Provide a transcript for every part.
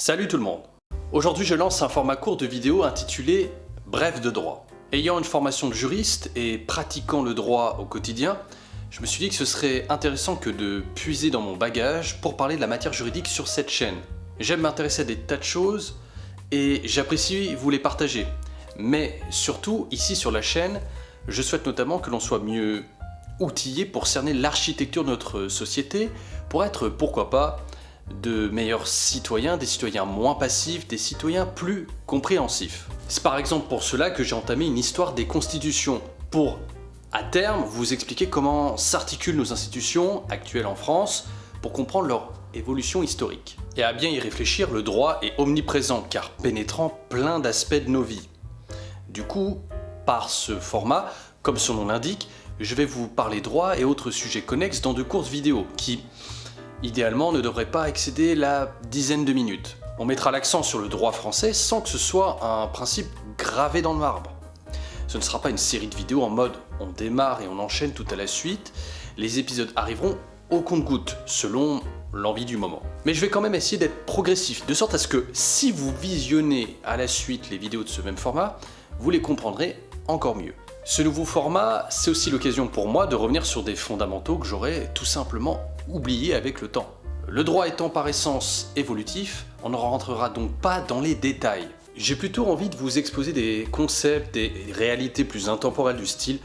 Salut tout le monde. Aujourd'hui je lance un format court de vidéo intitulé Bref de droit. Ayant une formation de juriste et pratiquant le droit au quotidien, je me suis dit que ce serait intéressant que de puiser dans mon bagage pour parler de la matière juridique sur cette chaîne. J'aime m'intéresser à des tas de choses et j'apprécie vous les partager. Mais surtout, ici sur la chaîne, je souhaite notamment que l'on soit mieux outillé pour cerner l'architecture de notre société, pour être, pourquoi pas, de meilleurs citoyens, des citoyens moins passifs, des citoyens plus compréhensifs. C'est par exemple pour cela que j'ai entamé une histoire des constitutions, pour, à terme, vous expliquer comment s'articulent nos institutions actuelles en France, pour comprendre leur évolution historique. Et à bien y réfléchir, le droit est omniprésent, car pénétrant plein d'aspects de nos vies. Du coup, par ce format, comme son nom l'indique, je vais vous parler droit et autres sujets connexes dans de courtes vidéos qui, idéalement, ne devraient pas excéder la dizaine de minutes. On mettra l'accent sur le droit français sans que ce soit un principe gravé dans le marbre. Ce ne sera pas une série de vidéos en mode on démarre et on enchaîne tout à la suite. Les épisodes arriveront au compte-gouttes, selon l'envie du moment. Mais je vais quand même essayer d'être progressif, de sorte à ce que si vous visionnez à la suite les vidéos de ce même format, vous les comprendrez encore mieux. Ce nouveau format, c'est aussi l'occasion pour moi de revenir sur des fondamentaux que j'aurais tout simplement oubliés avec le temps. Le droit étant par essence évolutif, on ne rentrera donc pas dans les détails. J'ai plutôt envie de vous exposer des concepts, des réalités plus intemporelles du style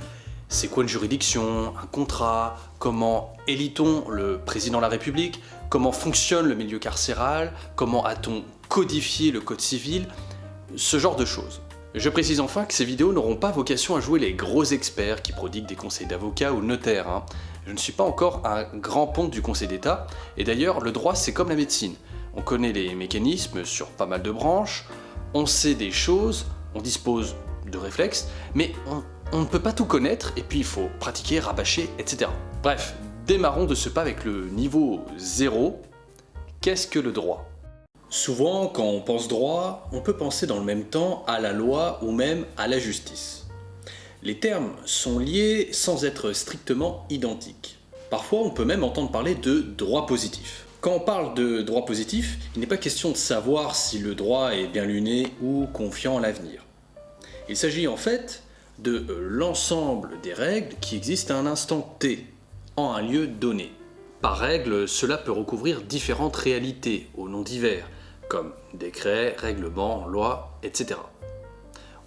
c'est quoi une juridiction, un contrat, comment élit-on le président de la République, comment fonctionne le milieu carcéral, comment a-t-on codifié le code civil, ce genre de choses. Je précise enfin que ces vidéos n'auront pas vocation à jouer les gros experts qui prodiguent des conseils d'avocats ou de notaires. Je ne suis pas encore un grand ponte du Conseil d'État, et d'ailleurs le droit c'est comme la médecine. On connaît les mécanismes sur pas mal de branches, on sait des choses, on dispose de réflexes, mais on ne peut pas tout connaître, et puis il faut pratiquer, rabâcher, etc. Bref, démarrons de ce pas avec le niveau 0. Qu'est-ce que le droit ? Souvent, quand on pense droit, on peut penser dans le même temps à la loi ou même à la justice. Les termes sont liés sans être strictement identiques. Parfois, on peut même entendre parler de droit positif. Quand on parle de droit positif, il n'est pas question de savoir si le droit est bien luné ou confiant en l'avenir. Il s'agit en fait de l'ensemble des règles qui existent à un instant T, en un lieu donné. Par règle, cela peut recouvrir différentes réalités aux noms divers, comme décrets, règlements, lois, etc.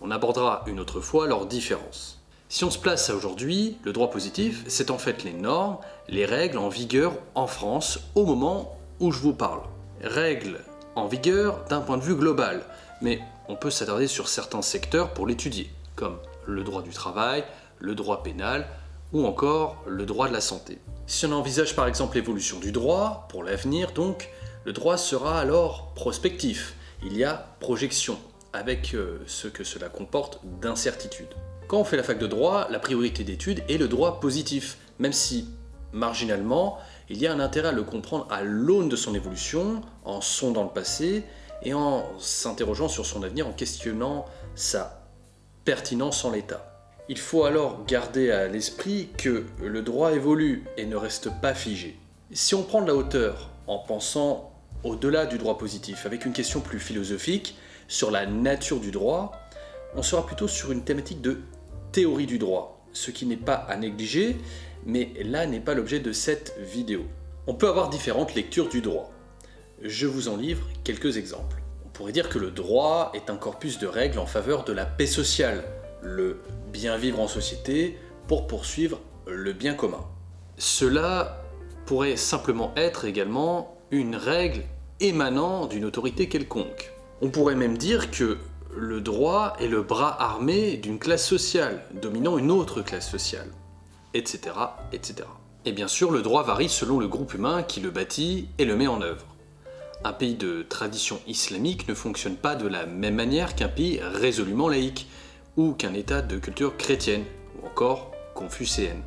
On abordera une autre fois leurs différences. Si on se place à aujourd'hui, le droit positif, c'est en fait les normes, les règles en vigueur en France au moment où je vous parle. Règles en vigueur d'un point de vue global, mais on peut s'attarder sur certains secteurs pour l'étudier, comme le droit du travail, le droit pénal ou encore le droit de la santé. Si on envisage par exemple l'évolution du droit, pour l'avenir donc, le droit sera alors prospectif. Il y a projection, avec ce que cela comporte d'incertitude. Quand on fait la fac de droit, la priorité d'étude est le droit positif, même si, marginalement, il y a un intérêt à le comprendre à l'aune de son évolution, en sondant le passé, et en s'interrogeant sur son avenir, en questionnant sa pertinence en l'état. Il faut alors garder à l'esprit que le droit évolue et ne reste pas figé. Si on prend de la hauteur en pensant au-delà du droit positif, avec une question plus philosophique sur la nature du droit, on sera plutôt sur une thématique de théorie du droit, ce qui n'est pas à négliger, mais là n'est pas l'objet de cette vidéo. On peut avoir différentes lectures du droit. Je vous en livre quelques exemples. On pourrait dire que le droit est un corpus de règles en faveur de la paix sociale, le bien vivre en société pour poursuivre le bien commun. Cela pourrait simplement être également une règle émanant d'une autorité quelconque. On pourrait même dire que le droit est le bras armé d'une classe sociale, dominant une autre classe sociale, etc., etc. Et bien sûr, le droit varie selon le groupe humain qui le bâtit et le met en œuvre. Un pays de tradition islamique ne fonctionne pas de la même manière qu'un pays résolument laïque, ou qu'un état de culture chrétienne, ou encore confucéenne.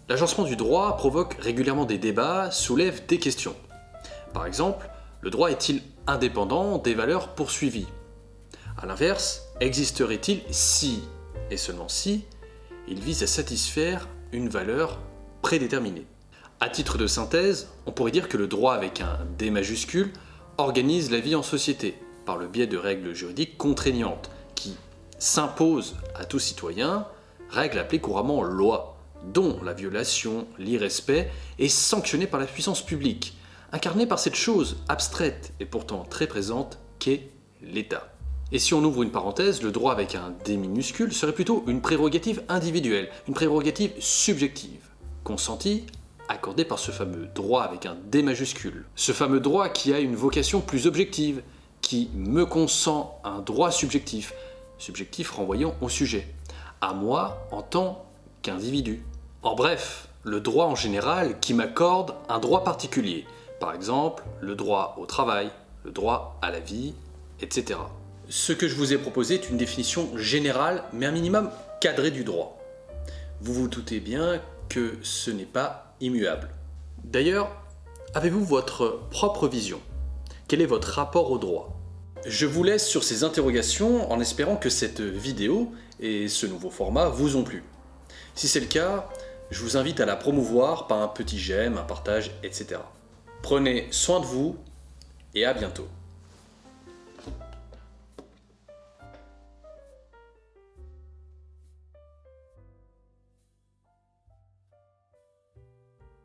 L'agencement du droit provoque régulièrement des débats, soulève des questions. Par exemple, le droit est-il indépendant des valeurs poursuivies ? A l'inverse, existerait-il si, et seulement si, il vise à satisfaire une valeur prédéterminée ? À titre de synthèse, on pourrait dire que le droit avec un D majuscule organise la vie en société, par le biais de règles juridiques contraignantes, qui s'imposent à tout citoyen, règles appelées couramment loi, dont la violation, l'irrespect est sanctionnée par la puissance publique, incarnée par cette chose abstraite et pourtant très présente qu'est l'État. Et si on ouvre une parenthèse, le droit avec un D minuscule serait plutôt une prérogative individuelle, une prérogative subjective, consentie, accordée par ce fameux droit avec un D majuscule. Ce fameux droit qui a une vocation plus objective, qui me consent un droit subjectif, subjectif renvoyant au sujet, à moi en tant qu'individu. En bref, le droit en général qui m'accorde un droit particulier, par exemple le droit au travail, le droit à la vie, etc. Ce que je vous ai proposé est une définition générale, mais un minimum cadré du droit. Vous vous doutez bien que ce n'est pas immuable. D'ailleurs, avez-vous votre propre vision? Quel est votre rapport au droit? Je vous laisse sur ces interrogations en espérant que cette vidéo et ce nouveau format vous ont plu. Si c'est le cas, je vous invite à la promouvoir par un petit j'aime, un partage, etc. Prenez soin de vous et à bientôt.